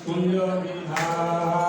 कुंज बिहारी कुंज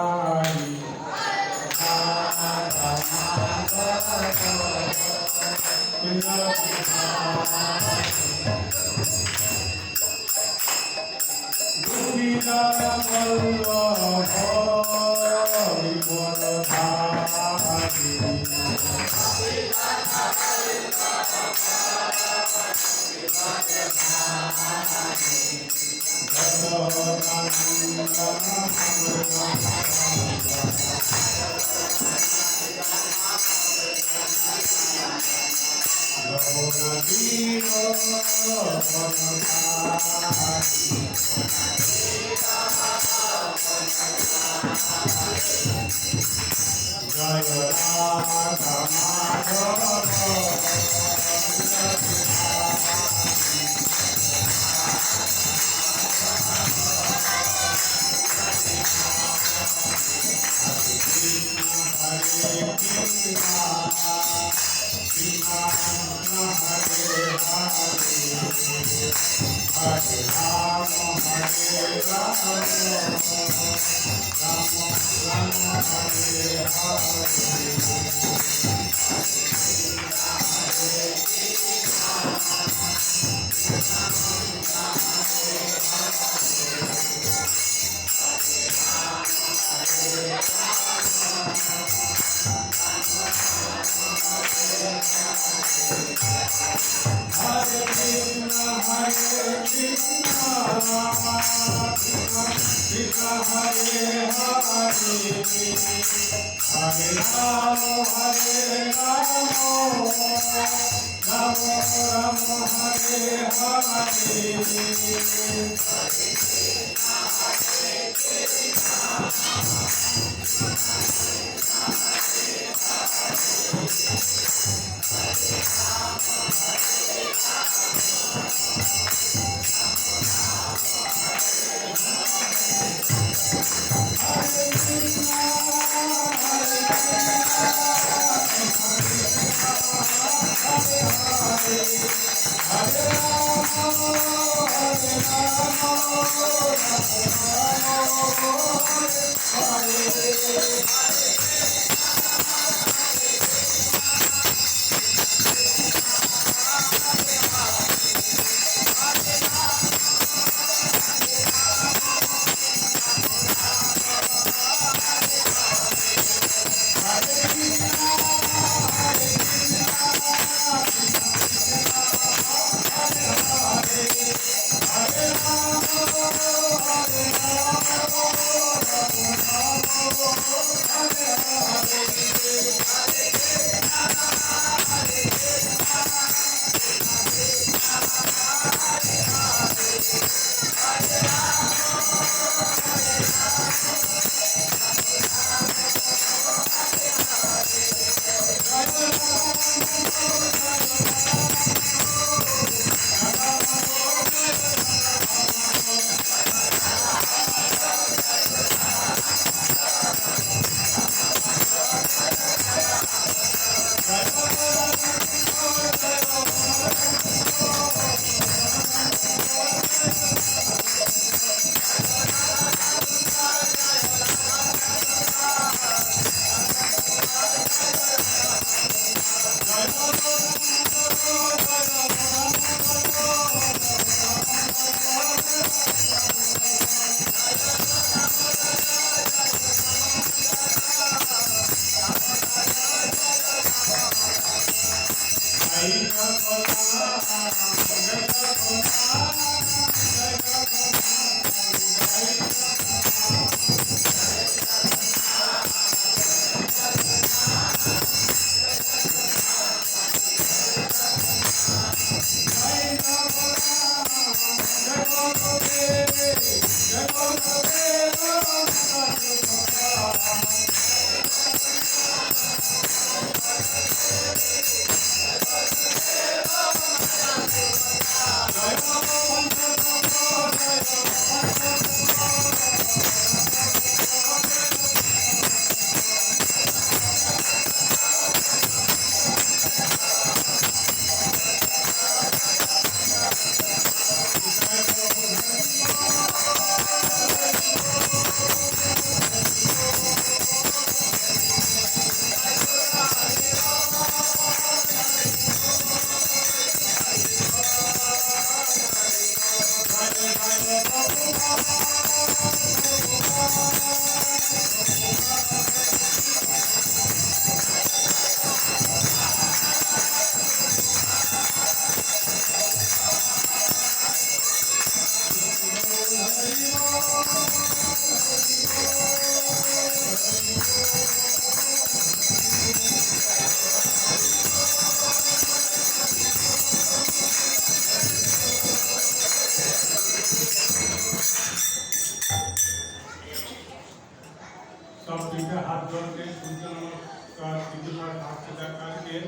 सब पीछे हाथ जोड़ के सूर्य नमस्कार सीधी पर हाथ सीधा करके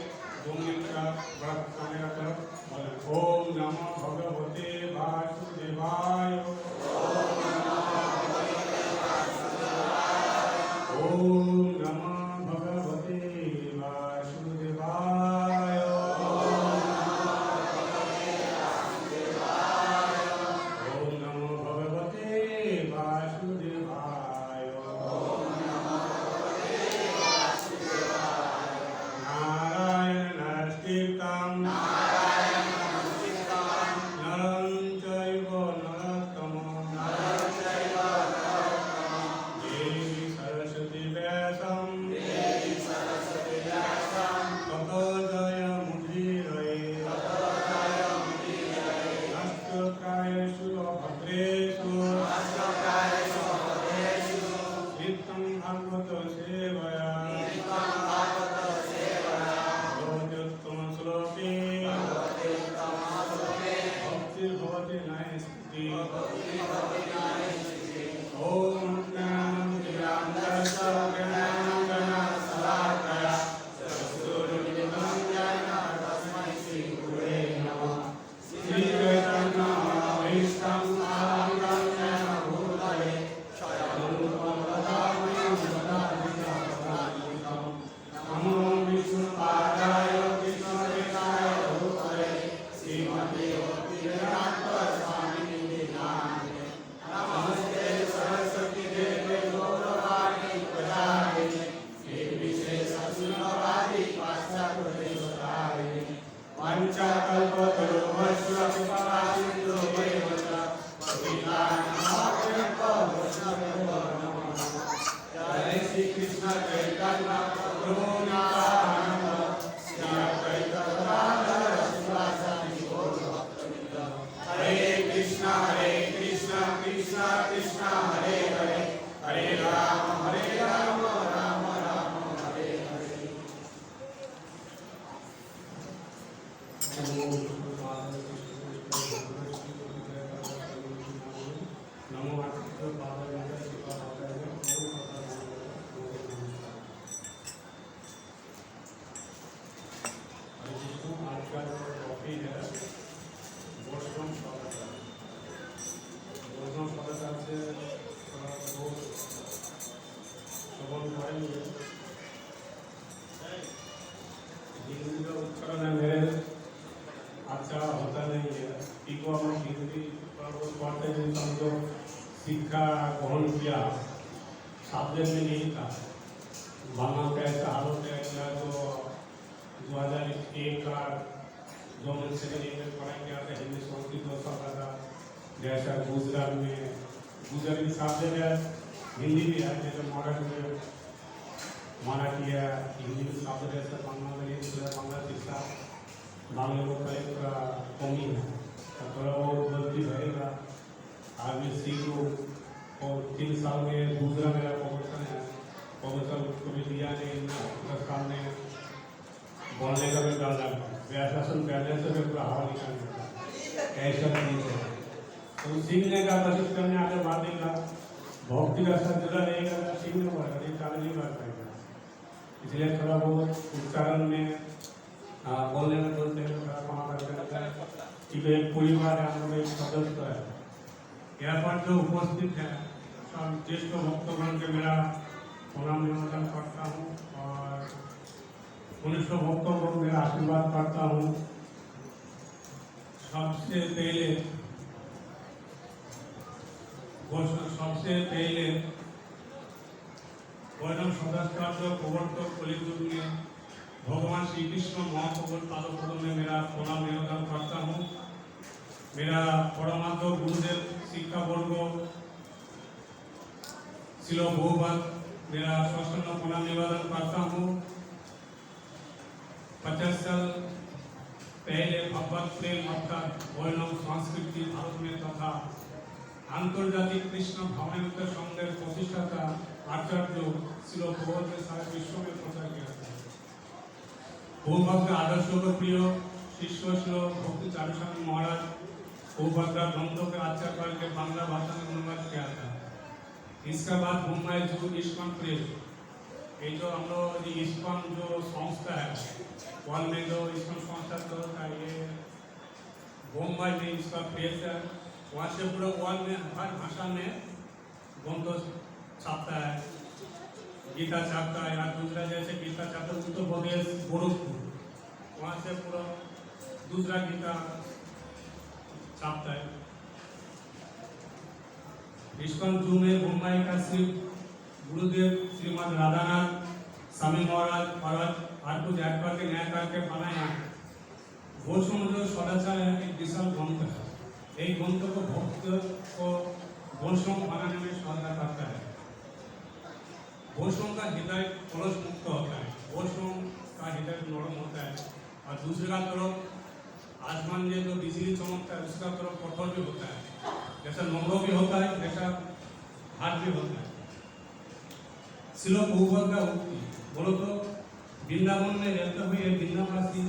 2 मिनट का बड़ा कैमरा करो बोले ओम नमो भगवते वासुदेवाय ओम नमो भगवते वासुदेवाय ओम नमो भगवते वासुदेवाय नारायण नमस्कृतं नरं चैव नरोत्तमं देवी सरस्वती व्यासं ततो जयमुदीरये नमस्कृतायेषु भद्रेषु नित्यं भागवत सेवया भगवत्युत्तमश्लोके भक्तिर्भवति नैष्ठिकी ॐ ज्ञानं ज्ञानस्य ज्ञानाञ्जनशलाकया चक्षुरुन्मिलितं येन तस्मै श्रीगुरुवे नमः श्रीचैतन्यमनोभीष्टं स्थापितं येन भूतले स्वयं वदामि वदामितं नमो विष्णुपादाय कृष्णवेदाय भूतले श्रीमते भक्तिवेदान्तस्वामिने नामिने नमस्ते सरस्वती देवे गौरवाणी प्रचारिणे निर्विशेषशून्यवादी पाश्चात्यदेशधारिणे पञ्चकल्पतरुभ्यश्च कृपासिन्धुभ्येव च पतितानां वैष्णवेभ्यो नमः जय श्री कृष्ण चैतन्य प्रभु नित्यानंद श्री अद्वैत गदाधर शिवासादि गौर भक्तवृंद हरे कृष्ण कृष्ण कृष्ण हरे हरे हरे राम राम राम हरे हरे नमो आज का जो टॉपिक है वैष्णव सदाचार से थोड़ा बहुत सबल करेंगे। हिंदी का उच्चारण है मेरे अच्छा होता नहीं है कि को हम हिंदी पढ़ते हैं समझो शिक्षा ग्रहण किया शब्द में नहीं था बांग्ला कैसा हालत है क्या जो 2001 का जो मन सेकेंड में पढ़ाई किया था हिंदी संस्कृत और पढ़ा था जैसा गुजरात में गुजराती शब्द है हिंदी भी है जैसे मराठी है हिंदी में शब्द जैसे बांग्ला में बांग्ला शिक्षा बांग्ला को कई थोड़ा कमी है तो थोड़ा बहुत गलती रहेगा आगे सीखो और 3 साल में दूसरा मेरा प्रमोशन है प्रमोशन कभी दिया नहीं 10 साल में बोलने का भी डर लगता है व्यासन पहले से भी पूरा हवा निकाल देता है ऐसा चीज है तो सीखने का कोशिश करने आगे बढ़ेगा भक्ति का साथ जुड़ा रहेगा सीखने पड़ेगा नहीं चालू नहीं कर पाएगा इसलिए थोड़ा बहुत उच्चारण में बोलने में बोलते हैं थोड़ा वहाँ करते हैं कि एक परिवार है हम लोग एक सदस्य है यहाँ पर जो उपस्थित है सब ज्येष्ठ भक्तगण के मेरा प्रणाम निवेदन करता हूँ और कनिष्ठ भक्तों को मेरा आशीर्वाद करता हूँ। सबसे पहले वैष्णव सदाचार जो प्रवर्तक कलियुग में भगवान श्री कृष्ण महाप्रभु पादपद्म में मेरा प्रणाम निवेदन करता हूँ। मेरा परमात्म गुरुदेव शिक्षा वर्ग शिल बहुभाग मेरा सौष्ठ प्रणाम निवेदन करता हूँ। 50 साल पहले भगवत प्रेम अर्थात वैष्णव संस्कृति भारत में तथा आंतर्जातिक कृष्ण भावनामृत संघेर प्रतिष्ठाता आचार्य शिल प्रभुपाद ने सारा विश्व में प्रचार किया था। बहुभाग के आदर्श को प्रिय शिष्य शिल भक्ति चारुस्वामी महाराज बहुभाग ग्रंथों के आचार्य के बांग्ला भाषा में अनुवाद किया था। इसके बाद मुंबई जो इस्कॉन प्रेस, ये जो हम लोग इस्कॉन जो संस्था है वर्ल्ड में जो इस्कॉन संस्था तो होता है, ये मुंबई में इसका प्रेस है। वहाँ से पूरा वर्ल्ड में हर भाषा में ग्रंथ छापता है, गीता छापता है। या दूसरा जैसे गीता छापता है उत्तर प्रदेश गोरखपुर, वहाँ से पूरा दूसरा गीता छापता है। इस्कॉन जू में मुंबई का श्री गुरुदेव श्रीमद राधानाथ स्वामी महाराज और कुछ ऐड करके न्याय करके बनाया। वैष्णव जो सदाचार है एक विशाल ग्रंथ है। एक ग्रंथ को भक्त को वैष्णव बनाने में सहायता करता है। वैष्णव का हृदय कलश मुक्त होता है, वैष्णव का हृदय नरम होता है। और दूसरे का तरफ आसमान में जो बिजली चमकता है उसका तरफ कठोर भी होता है। जैसा नम्र भी होता है वैसा हार्ड भी होता है। श्रील प्रभुपाद का उक्ति बोलो तो वृंदावन में रहते हुए वृंदावासी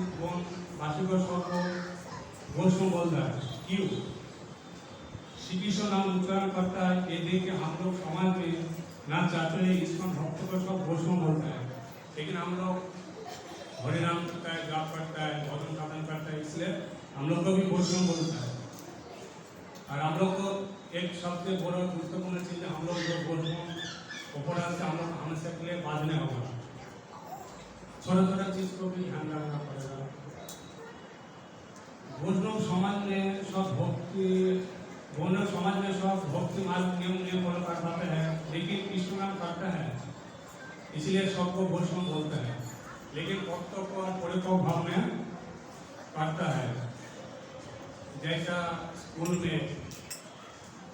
वासी को सबको वैष्णव बोलता है। क्यों? श्री कृष्ण नाम उच्चारण करता है, ये देख के हम लोग समाज में ना चाहते हैं इस्कॉन भक्त को सब वैष्णव बोलता है, लेकिन हम लोग हरिनाम करता है, जाप करता है, भजन साधन करता है, इसलिए हम लोग को भी वैष्णव बोलता है। और हम लोग को एक सबसे बड़ा गुरुत्वपूर्ण चीज हम लोग जो वैष्णव अपराध से हम लोग हमेशा के लिए बांधने होगा। छोटा छोटा चीज को भी ध्यान रखना पड़ेगा। वैष्णव समाज में सब भक्ति मार्ग नियम फॉलो कर पाते हैं, लेकिन कृष्ण नाम करता है इसलिए सबको वैष्णव बोलता है। लेकिन भक्तों को परिपक्व भाव में करता है। जैसा स्कूल में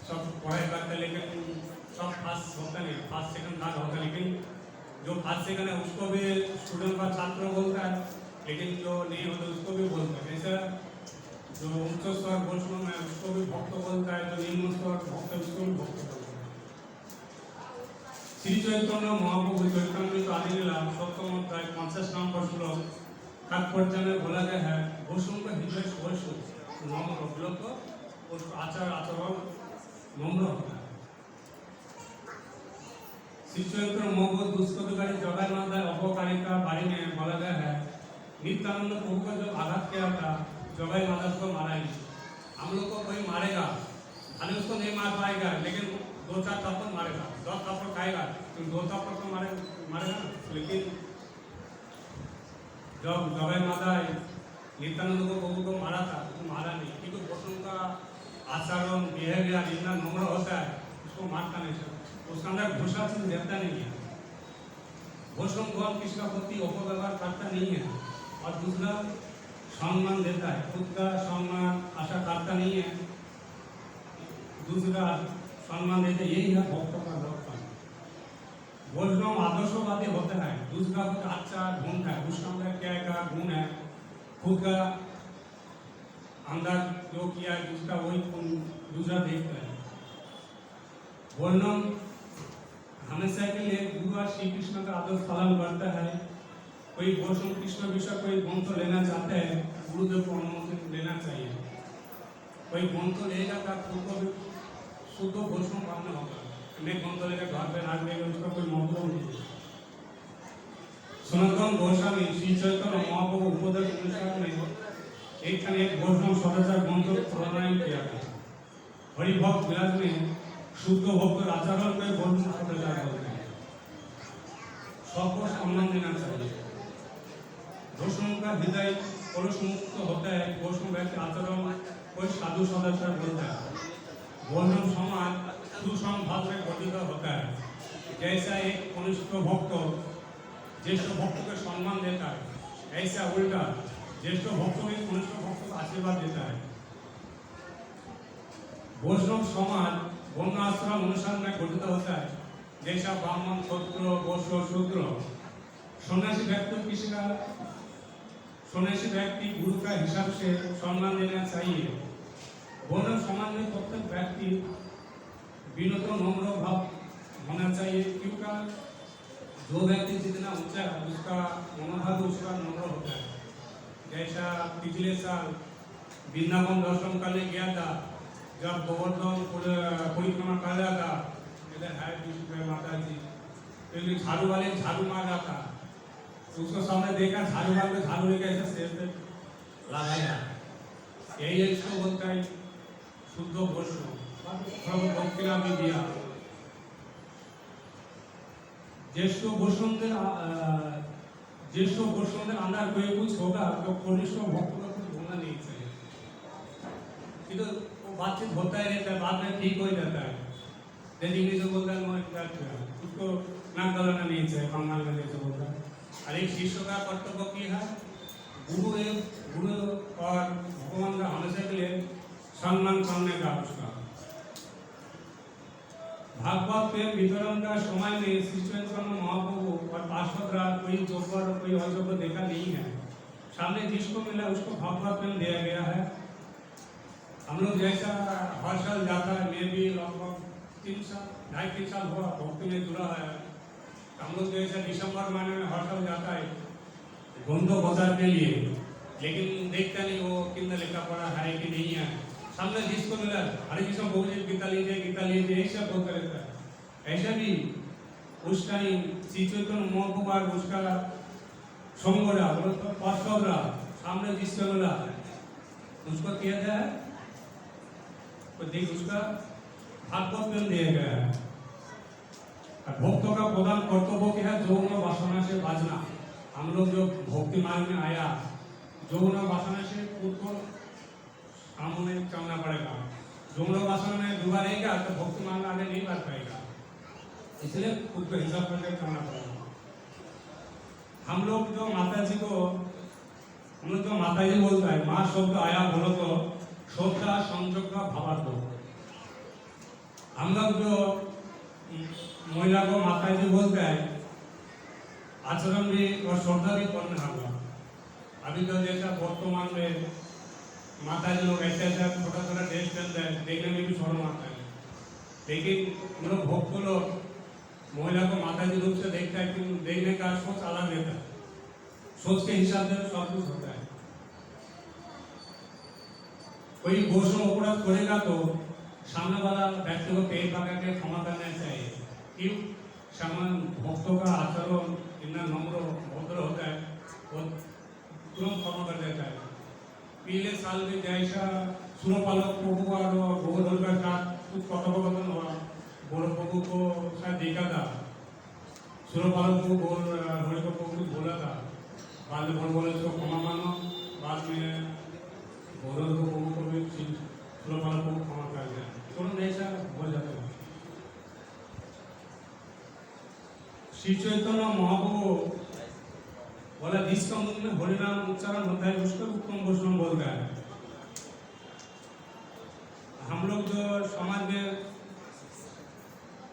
सब पढ़ाई करते हैं लेकिन सब फर्स्ट होता नहीं, फर्स्ट सेकंड थर्ड होता है, लेकिन जो फर्स्ट सेकंड है उसको भी स्टूडेंट का छात्र बोलता है, लेकिन जो नहीं होता उसको भी बोलता है। जैसा जो उच्च स्वर वैष्णव है उसको भी भक्त बोलता है, जो निम्न स्वर भक्त है उसको भी भक्त बोलता है। श्री चैतन्य महाप्रभु चैतन्य आदिलीला 7 अध्याय 50 नंबर श्लोक तात्पर्य में बोला गया है, वैष्णव का हृदय वैष्णव नम्र बोलो तो उसका आचरण नम्र होता है। श्री चैतन्य महाप्रभु दुष्कृतकारी जगह माता अपकारिता बारे में बोला गया है। नित्यानंद प्रभु का जब आघात किया था जगह माता को मारा ही। हम लोग को कोई मारेगा खाली उसको नहीं मार पाएगा, लेकिन 2-4 थप्पड़ मारेगा, 10 थप्पड़ खाएगा तो 2 थप्पड़ तो मारेगा ना। लेकिन जब जगह माता नित्यानंद को प्रभु को मारा था तो मारा नहीं, क्योंकि वैष्णव का आचरण बिहेवियर इतना नम्र होता है, उसको मारता नहीं सकता, उसके अंदर घुसा चीज रहता नहीं है। वैष्णव गौर किसी का प्रति अपव्यवहार करता नहीं है। और दूसरा सम्मान देता है, खुद का सम्मान आशा करता नहीं है, दूसरा सम्मान देता है। यही है भक्तों का लक्षण। वैष्णव आदर्शवादी होता है, दूसरा कुछ अच्छा ढूंढता है, उसका अंदर क्या का गुण है, खुद का अंदर जो किया है उसका वही दूसरा देखता है। वैष्णव हमेशा के लिए गुरु और श्री कृष्ण का आदर्श पालन करता है। कोई वैष्णव कृष्ण विषय कोई ग्रंथ लेना चाहते हैं, गुरुदेव को अनुमोदन लेना चाहिए। कोई ग्रंथ लेगा तो खुद को भी शुद्ध वैष्णव मानना होगा। मैं ग्रंथ लेकर घर पे नाच लेगा उसका कोई मतलब नहीं। सनातन गोस्वामी श्री चैतन्य महाप्रभु उपदेश अनुसार में एक वैष्णव सदाचार ग्रंथ प्रणयन किया था। हरिभक्त विलास में शुद्ध भक्त आचरण में वैष्णव सदाचार बोलते हैं। सबको सम्मान देना चाहिए। वैष्णव का हृदय कलुष मुक्त होता है। वैष्णव व्यक्ति आचरण कोई साधु सदाचार बोलता है। वैष्णव समाज सुसंभाव में गठित होता है। जैसा एक कनिष्ठ भक्त ज्येष्ठ भक्त को सम्मान देता है, ऐसा उल्टा ज्येष्ठ भक्त भी कनिष्ठ भक्त को आशीर्वाद देता है। वैष्णव समाज वर्ण आश्रम अनुसार में गठित होता है। जैसा ब्राह्मण क्षत्र वैश्य शूद्र। सन्यासी व्यक्ति गुरु का हिसाब से सम्मान देना चाहिए। वैष्णव समाज में प्रत्येक व्यक्ति विनम्र नम्र भाव होना चाहिए, क्योंकि जो व्यक्ति जितना ऊंचा है उसका मनोभाव उसका नम्र होता है। जैसा पिछले साल वृंदावन दर्शन करने गया था, जब गोवर्धन परिक्रमा कर रहा था, इधर है माता जी, तो झाड़ू वाले झाड़ू मार रहा था, तो उसको सामने देखा झाड़ू मार के झाड़ू लेके ऐसे सिर पे लगाया। यही इसको बोलता है शुद्ध वैष्णव। भक्ति नाम भी दिया ज्येष्ठ वैष्णवদের अंदर कोई कुछ होगा तो कनिष्ठ भक्त को कुछ बोलना नहीं चाहिए, तो वो बातचीत होता ही रहता है, बाद में ठीक हो जाता है। जैसे इंग्लिश में बोलता है उसको ना गलाना नहीं चाहिए, बंगाल में जैसे बोलता है। और एक शिष्य का कर्तव्य की है, गुरु और भगवान का हमेशा के लिए सम्मान करने का उसका। भागवत प्रेम वितरण का समय में श्री चैतन्य महाप्रभु और पार्षदरा कोई जोकर और कोई अजोकर देखा नहीं है। सामने जिसको मिला उसको भागवत प्रेम दिया गया है। हम लोग जैसा हर साल जाता है, मैं भी लगभग 2.5-3 साल हुआ भक्ति में जुड़ा है। हम लोग जैसा दिसंबर महीने में हर साल जाता है गोंदो बाजार के लिए, लेकिन देखता नहीं वो कितना लिखा पड़ा है कि नहीं है। सामने जिसको मिला हरे कृष्ण बोल गीता लीजिए ऐसा बोलता रहता है। ऐसा भी उस टाइम श्री चैतन्य महाप्रभु और उसका संगरा पार्षदरा सामने जिसको मिला उसको किया गया है, तो देख उसका भागवत प्रेम दिया गया है। भक्तों का प्रधान कर्तव्य क्या है? यौन वासना से बचना। हम लोग जो भक्ति मार्ग में आया, यौन वासना से खुद को सामने चलना पड़ेगा। यौन वासना में डूबा रहेगा तो भक्ति मार्ग में आगे नहीं बढ़ पाएगा, इसलिए खुद को हिसाब करके चलना पड़ेगा। हम लोग जो माता जी बोलता है, माँ शब्द आया बोलो तो श्रद्धा संयोग का भावार्थ। हम लोग जो महिला को माता जी बोलते हैं, आचरण भी और श्रद्धा भी करना होगा। अभी तो जैसा वर्तमान में माता जी लोग ऐसे छोटा ड्रेस पहनते हैं, देखने में भी शर्म आता है, लेकिन हम लोग भक्त लोग महिला को माता जी रूप से देखता है, कि देखने का सोच अलग रहता है। सोच के हिसाब से सब कुछ होता है। कोई वैष्णव अपराध करेगा तो सामने वाला व्यक्ति को पेट पका के क्षमा करना चाहिए। क्यों? समान भक्तों का आचरण इतना नम्र भद्र होता है, वो तुरंत क्षमा कर देता है। पिछले साल में जैसा सुरपालक प्रभु और गोवर्धन का साथ कुछ कथोपकथन हुआ, गोरख प्रभु को शायद देखा था, सुरपालक को हरि को प्रभु बोला था, बाद में बोले इसको क्षमा मानो, बाद में गोरख प्रभु को भी सुरपालक को क्षमा कर दिया, तुरंत ऐसा हो जाता है। श्री चैतन्य महाप्रभु बोला जिसका मुख में हरि नाम उच्चारण होता है उसको उत्तम वैष्णव बोलता है। हम लोग जो समाज में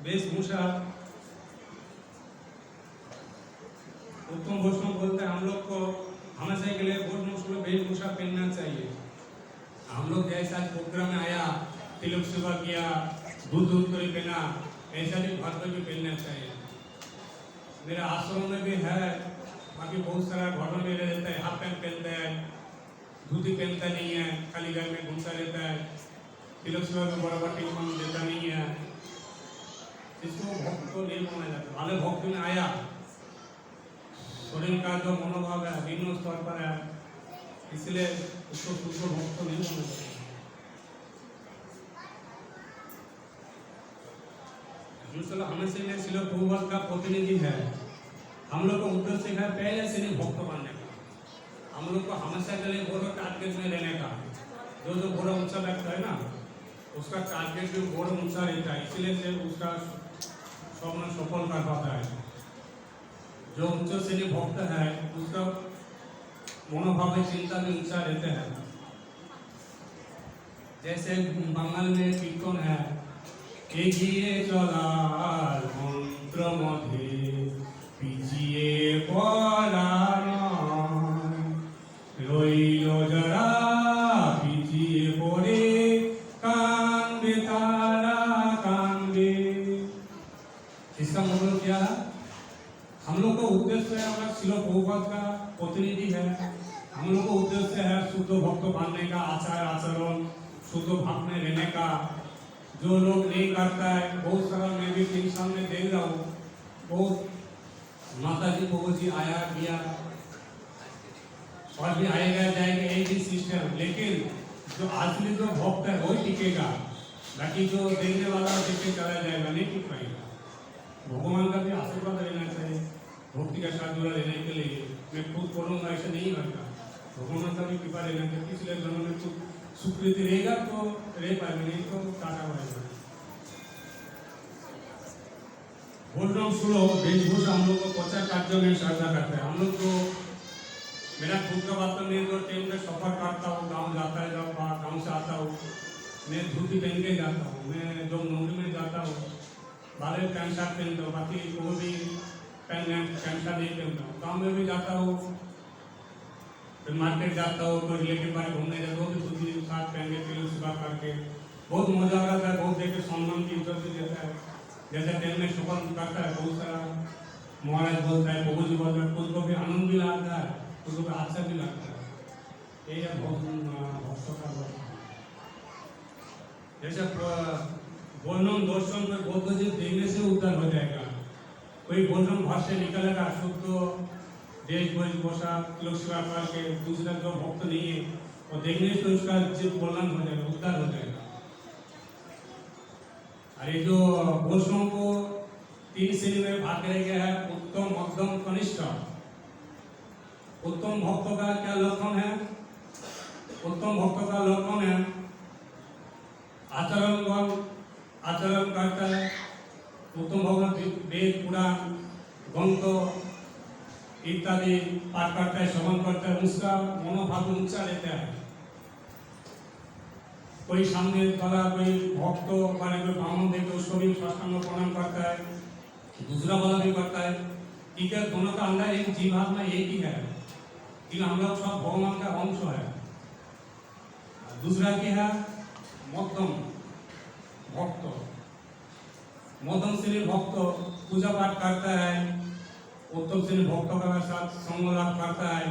वेशभूषा उत्तम वैष्णव बोलते हैं, हम लोग को हमेशा के लिए वैष्णव वेशभूषा पहनना चाहिए। हम लोग जैसा प्रोग्राम में आया, तिलक सेवा किया, दूध करी पहना, ऐसा भी घर पर भी पहनना चाहिए। मेरा आश्रम में भी है, बाकी बहुत सारा घरों में रहता है, हाफ पैंट पहनता है, धोती पहनता नहीं है, खाली घर में घूमता रहता है, तिलक सेवा में बड़ा बड़ा टिकट देता नहीं है। इसको भक्त को नहीं माना जाता। भले भक्त में आया, शरीर का जो मनोभाव है निम्न स्तर पर है, इसलिए उसको शुद्ध भक्त नहीं माना जाता। हमेशा में शिल प्रभुपाद का प्रतिनिधि है। हम लोग को उद्देश्य है पहले से नहीं भक्त बनने का, हम लोग को हमेशा के लिए बोरो टारगेट में लेने का। जो बोरो ऊंचा लगता है ना, उसका टारगेट भी बोरो ऊंचा रहता है, इसलिए से उसका स्वप्न सफल कर पाता है। जो उच्च श्रेणी भक्त है उसका मनोभाव चिंता भी ऊंचा रहते हैं। जैसे बंगाल में कीर्तन है, एगिए चलार मंत्र मध्य पिछिए पड़ा रइल जरा पिछिए पड़े कांदे तारा कांदे। इसका मतलब क्या है? हम लोग का उद्देश्य है, हमारा शिल प्रभुपाद का प्रतिनिधि है, हम लोग का उद्देश्य है शुद्ध भक्त बनने का, आचार आचरण शुद्ध भाव में रहने का। जो लोग नहीं करता है, बहुत सारा मैं भी टीम सामने देख रहा हूँ, बहुत माता जी प्रभु जी आया गया और भी आएगा जाएगा एक ही सिस्टम, लेकिन जो असली जो भक्त है वही टिकेगा, बाकी जो देखने वाला देख के चला जाएगा, नहीं टिक पाएगा। भगवान का भी आशीर्वाद लेना चाहिए भक्ति का साथ जुड़ा रहने के लिए। मैं खुद करूँगा ऐसा नहीं करता, भगवान का भी कृपा लेना चाहिए। पिछले जन्म में कुछ स्वीकृति रहेगा तो रह पाएगा, नहीं तो टाटा पड़ेगा। भोजन सुनो वेशभूषा हम लोग को प्रचार कार्यों में सहायता करता है। हम लोग को मेरा खुद का बात तो नहीं, तो ट्रेन में सफर करता हूँ, गाँव जाता है, जब गाँव से आता हूँ मैं धोती पहन के जाता हूँ। मैं जब नौकरी में जाता हूँ बाले पैंट शर्ट पहनता हूँ, बाकी कोई भी पैंट शर्ट नहीं पहनता हूँ। गाँव में भी जाता हूँ, फिर मार्केट जाता हूँ, कोई रिलेटिव बारे घूमने जाता हूँ, धोती शर्ट पहन के तेल सुबह करके बहुत मजा आता है। बहुत देख के सम्मान की इज्जत भी देता है। जैसे ट्रेन में सफर करता है, बहुत सारा महाराज बोलता है, प्रभु जी बोलता है, खुद को भी आनंद भी लगता है, खुद को भी अच्छा भी लगता है। ये बहुत भक्तों का बात है। जैसे वर्णन दर्शन पर बौद्ध जी देखने से उद्धार हो जाएगा। कोई वर्णन भाष से निकलेगा शुद्ध देश वेशभूषा लोक सेवा करके, दूसरा जो भक्त नहीं है वो देखने से उसका जीव वर्णन हो जाएगा, उद्धार हो जाएगा। अरे जो वैष्णव को 3 श्रेणी में भाग किया गया है, उत्तम, मध्यम, कनिष्ठ। उत्तम भक्तों का क्या लक्षण है? उत्तम भक्तों का लक्षण है आचरण करता है। उत्तम भक्त वेद पुराण ग्रंथ इत्यादि पाठ करता है, श्रवण करता है, उसका मनोभाव ऊंचा रहता है। कोई सामने वाला कोई भक्त वाले कोई ब्राह्मण देखे उसको भी साष्टांग प्रणाम करता है, दूसरा वाला भी करता है। ठीक है, दोनों का अंदर एक जीवात्मा एक ही है, लेकिन हम लोग सब भगवान का अंश है। दूसरा क्या है? मध्यम भक्त। मध्यम श्रेणी भक्त पूजा पाठ करता है, उत्तम श्रेणी भक्तों का साथ संग लाभ करता है।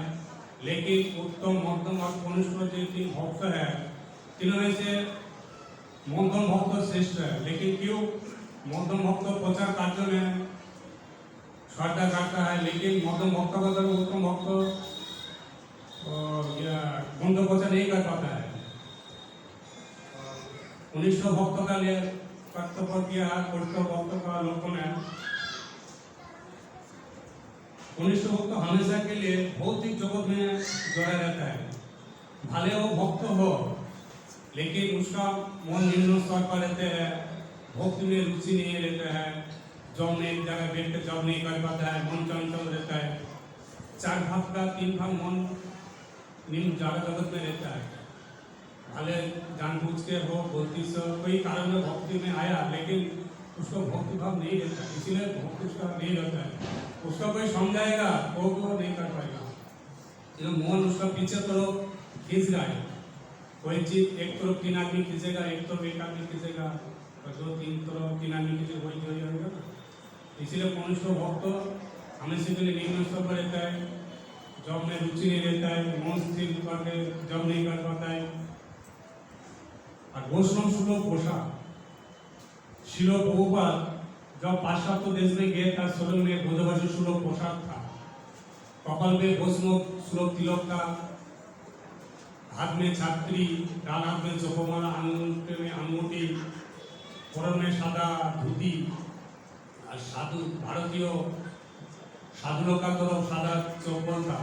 लेकिन उत्तम, मध्यम और कनिष्ठ जो 3 भक्त है, तीनों में से मध्यम भक्त श्रेष्ठ है। लेकिन क्यों? मध्यम भक्त प्रचार कार्य में श्रद्धा करता है, लेकिन मध्यम भक्त का जब उत्तम भक्त ग्रंथ प्रचार नहीं कर पाता है। कनिष्ठ भक्त का लिए कर्तव्य किया, कनिष्ठ भक्त का लक्षण है। कनिष्ठ भक्त हमेशा के लिए भौतिक जगत में जुड़ा रहता है, भले वो भक्त हो लेकिन उसका मन निम्न स्तर पर रहते हैं, भक्ति में रुचि नहीं रहता है, जब में एक जगह बैठ कर जब नहीं कर पाता है, मन चंचल रहता है। 4 भाग का 3 भाग मन निम्न जगत में रहता है। भले जानबूझ के हो, गलती से कोई कारण में भक्ति में आया, लेकिन उसको भक्ति भाव नहीं रहता, इसीलिए भक्ति उसका नहीं रहता है। उसका कोई समझाएगा वो नहीं कर पाएगा, मन उसका पीछे तरफ खींच रहा है। कोई चीज एक तरफ 3 आदमी खींचेगा, एक तरफ 1 आदमी खींचेगा, और 2-3 तरफ 3 आदमी खींचे, वही जो होगा ना। इसीलिए कनिष्ठ भक्त हमेशा के लिए निम्न स्तर पर रहता है, जब में रुचि नहीं रहता है, मन स्थिर करके जब नहीं कर पाता है। और वैष्णव सुलभ पोशाक। शिलो प्रभुपाद जब पाश्चात्य देश में गए था, सोलन में भोजभाषी सुलभ पोशाक था, कपाल में वैष्णव सुलभ तिलक था, हाथ में छात्री, डान हाथ में जपमाला, अंगूठे में अंगूठी, कोरन में सादा धोती। और साधु भारतीय साधु लोग का तरफ सादा चौपल था।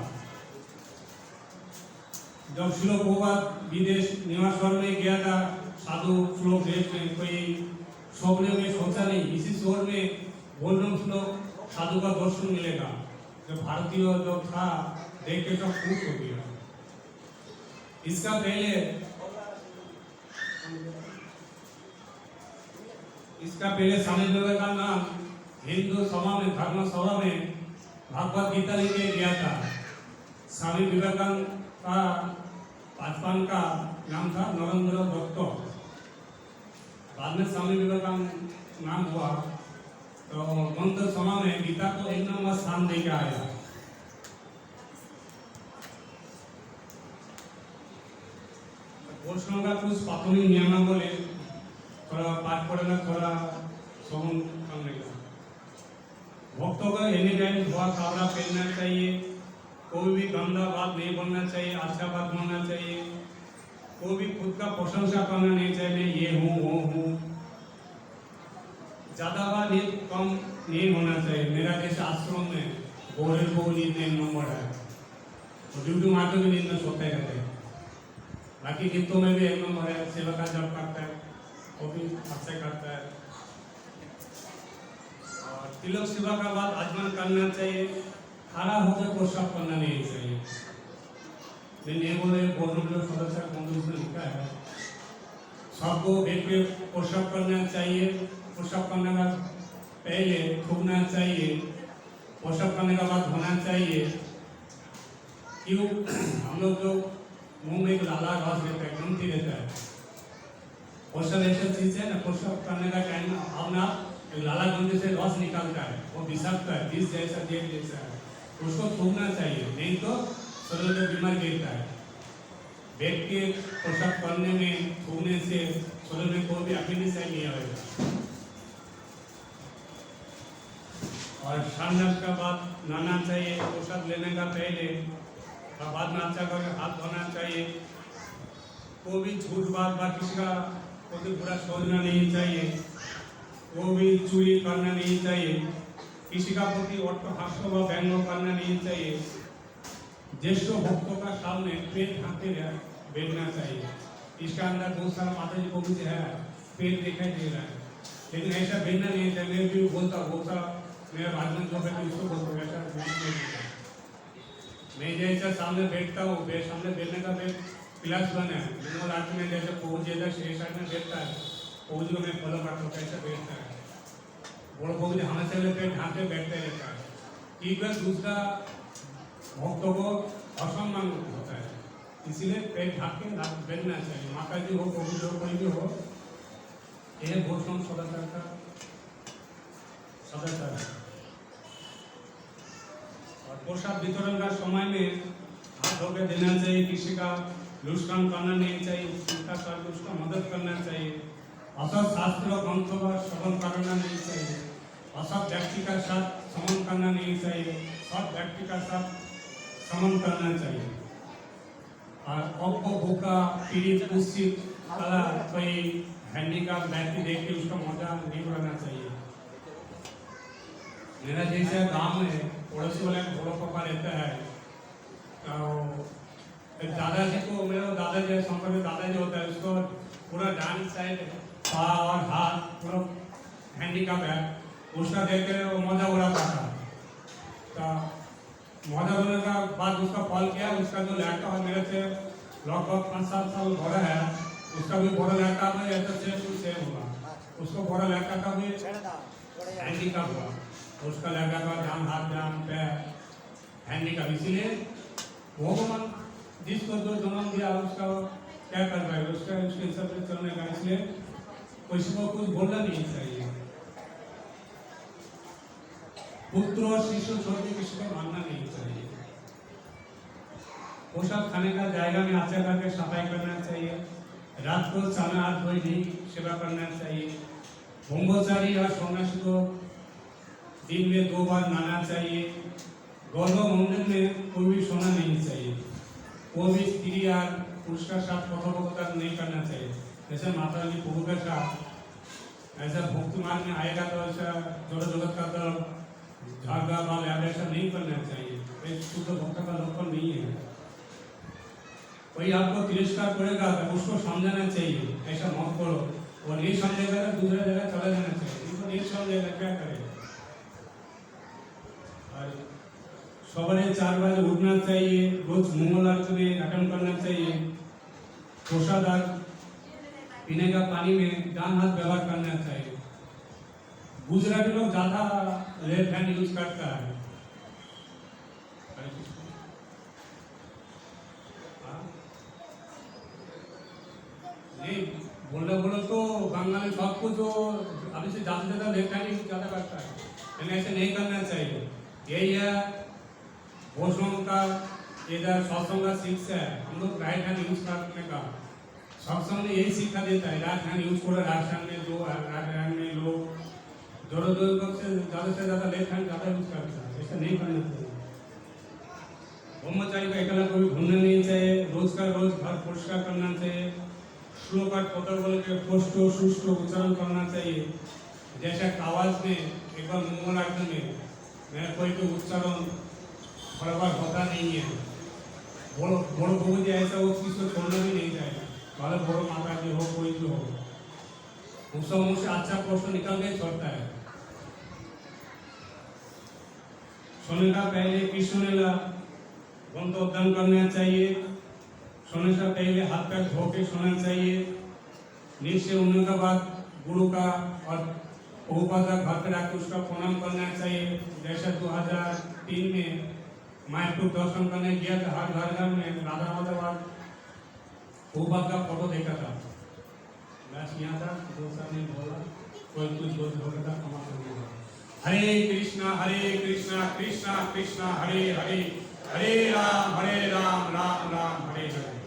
जब शिलो प्रभुपाद विदेश निवास में गया था, साधु श्लोक देश में कोई सपने में सोचा नहीं इसी शहर में बोलना श्लोक साधु का दर्शन मिलेगा। जब भारतीय जो था देख के सब खुश हो गया। इसका पहले स्वामी विवेकानंद नाम हिंदू सभा में, धर्म सभा में भगवत गीता लेके गया था। स्वामी विवेकानंद का बचपन का नाम था नरेंद्र दत्त। बाद में स्वामी विवेकानंद नाम हुआ, तो ग्रंथ सभा में गीता को 1 नंबर स्थान देकर आया। वैष्णव का कुछ प्राथमिक नियमावली थोड़ा पाठ पढ़ना, थोड़ा सोहन करने का। भक्तों को एनी टाइम धोआ कपड़ा पहनना चाहिए, कोई भी गंदा बात नहीं बोलना चाहिए, अच्छा बात बोलना चाहिए, कोई भी खुद का प्रशंसा करना नहीं चाहिए, ये हूँ वो हूँ, ज्यादा बात नहीं, कम नहीं होना चाहिए। मेरा जैसे आश्रम में गोरे को नींद एक नंबर है, तो ड्यूटी मारते भी नींद में सोते रहते हैं, बाकी गीतों में भी एक नंबर है, सेवा का जब करता है वो भी अच्छे करता है। और तिलक सेवा का बाद आचमन करना चाहिए, खड़ा होकर प्रसाद करना नहीं चाहिए। मैंने बोले बोर्ड में सदस्य कांग्रेस ने लिखा है सबको बैठ के प्रसाद करना चाहिए, प्रसाद करने का पहले थूकना चाहिए, प्रसाद करने का बाद होना चाहिए। क्यों? हम लोग जो मुंह में एक लाला रस रहता है, ग्रंथि रहता है, प्रसाद ऐसा चीज है ना, प्रसाद करने का टाइम अपना लाला ग्रंथि से रस निकालता है, वो विषाक्त है, विष जैसा जेल जैसा है, उसको थूकना चाहिए, नहीं तो शरीर में बीमार गिरता है। बैठ के प्रसाद करने में थूकने से शरीर में कोई भी एपेंडिसाइटिस नहीं आएगा। और शानदार का बाद नहाना चाहिए, प्रसाद लेने का पहले, बाद में अच्छा करके हाथ धोना चाहिए। कोई भी झूठ बात किसी का कोई बुरा सोचना नहीं चाहिए, वो भी चोरी करना नहीं चाहिए, किसी का प्रति अट्टहास्य व व्यंग करना नहीं चाहिए। ज्येष्ठ भक्तों का सामने पेट ढांके बैठना चाहिए। इसका अंदर बहुत सारा माता जी को भी है, पेट दिखाई दे रहा है, लेकिन ऐसा बैठना नहीं चाहिए। मैं भी बोलता मेरा भाषण जो है उसको बोलता हूँ, ऐसा मैं जैसा सामने बैठता हूँ, सामने बैठने का मैं क्लास बना है, मिनिमल आर्ट में जैसे पहुँच जैसा साइड में बैठता है, पहुँच को मैं फॉलो करता हूँ कैसे बैठता है। बड़ पहुँच हमेशा पेट ढांके बैठते रहता है, एक बार दूसरा भक्तों को असम्मान होता है, इसीलिए पेट ढाक के बैठना चाहिए। माता जी हो, प्रभु जो कोई भी हो, यह घोषण सदाचार का सदाचार है। और प्रसाद वितरण का समय में हाथ धोकर देना चाहिए, किसी का लुस्कान करना नहीं चाहिए, उसका साथ उसका मदद करना चाहिए। असत शास्त्र ग्रंथों का श्रवण करना नहीं चाहिए, असत व्यक्ति का साथ समन करना नहीं चाहिए, सत व्यक्ति का साथ समन करना चाहिए। और आपको भूखा पीड़ित कुत्सित कला कोई हैंडीकैप व्यक्ति देख के उसका मजा नहीं उड़ाना चाहिए। मेरा जैसे गांव में पड़ोसी वाले घोड़ों पापा रहता है, तो दादाजी को, मेरा दादाजी संपर्क में दादाजी होता है, उसको पूरा डांस साइड पाँव और हाथ पूरा हैंडीकैप है, उसका देख के वो मजा उड़ाता था। तो मजा उड़ाने का बाद उसका फल किया, उसका जो लड़का है मेरे से लगभग 5-7 साल बड़ा है, उसका भी बड़ा लड़का में ऐसा सेम हुआ, उसको बड़ा लड़का का भी हैंडीकैप हुआ, उसका लड़का का जान हाथ जान पैर हैंडीकैप। इसीलिए भगवान जिसको जो जन्म दिया उसका क्या कर रहा है, उसका उसके हिसाब से चलने का, इसलिए किसी को कुछ बोलना नहीं चाहिए। पुत्र और शिशु छोड़ के किसी को मानना नहीं चाहिए। पोशाक खाने का जायगा में अच्छा करके सफाई करना चाहिए, रात को सामने हाथ धोई नहीं सेवा करना चाहिए। ब्रह्मचारी और सन्यासी को दिन में 2 बार नहाना चाहिए। गौरव मंदिर में कोई भी सोना नहीं चाहिए, कोई भी स्त्री या पुरुष का साथ कथोपकथन नहीं करना चाहिए। जैसे माता जी प्रभु के साथ ऐसा भक्ति मार्ग में आएगा तो ऐसा जड़ जगत का तरफ झागा बाल ऐसा नहीं करना चाहिए, एक शुद्ध भक्त का लक्षण नहीं है। कोई आपको तिरस्कार करेगा तो उसको समझाना चाहिए, ऐसा मत करो, वो नहीं समझेगा तो दूसरा जगह चला जाना चाहिए, इसको नहीं समझेगा क्या करेगा। सवारे 4 बजे उठना चाहिए, रोज मंगल आरती में अटेंड करना चाहिए। प्रसाद पीने का पानी में डान हाथ व्यवहार करना चाहिए। गुजराती लोग ज्यादा लेफ्ट हैंड यूज करता है, नहीं बोलो तो बंगाली सब कुछ जो अभी से ज्यादा लेफ्ट हैंड यूज ज्यादा करता है, लेकिन ऐसे नहीं करना चाहिए। यही है घोषणाओं का, इधर सत्संग का शिक्षा है, हम लोग राइट हैंड यूज करने का, सब समय यही शिक्षा देता है, राजधानी यूज करो, राजधानी में लोग जरूरत से ज्यादा लेफ्ट हैंड ज्यादा यूज करता है, ऐसा नहीं करना चाहिए। ब्रह्मचारी को अकेला कभी घूमना नहीं चाहिए, रोज का रोज घर परिष्कार करना चाहिए, श्लोक और प्रोटोकॉल के पोस्टो सुष्टो उच्चारण करना चाहिए। जैसे आवाज में एक बार मुंह में मेरा कोई भी उच्चारण बराबर होता नहीं है, बड़ो बहू जी ऐसा वो चीज को छोड़ना भी नहीं चाहिए, भले बड़ो माता जी हो कोई भी हो, उसका मुंह से अच्छा प्रश्न निकल के छोड़ता है। सोने का पहले कृष्ण लीला ग्रंथ अध्ययन करना चाहिए, सोने से पहले हाथ पैर धो के सोना चाहिए, नींद से उठने के बाद गुरु का और प्रभुपाद का घर पे आकर उसका प्रणाम करना चाहिए। जैसे 2003 में मायापुर दर्शन करने गया था, हर घर में राधा माधव प्रभुपाद का फोटो देखा था, बस यहाँ था, दो साल नहीं बोला, कोई कुछ बोल होगा था, क्षमा करिएगा। हरे कृष्णा कृष्णा कृष्णा हरे हरे, हरे राम राम राम हरे हरे।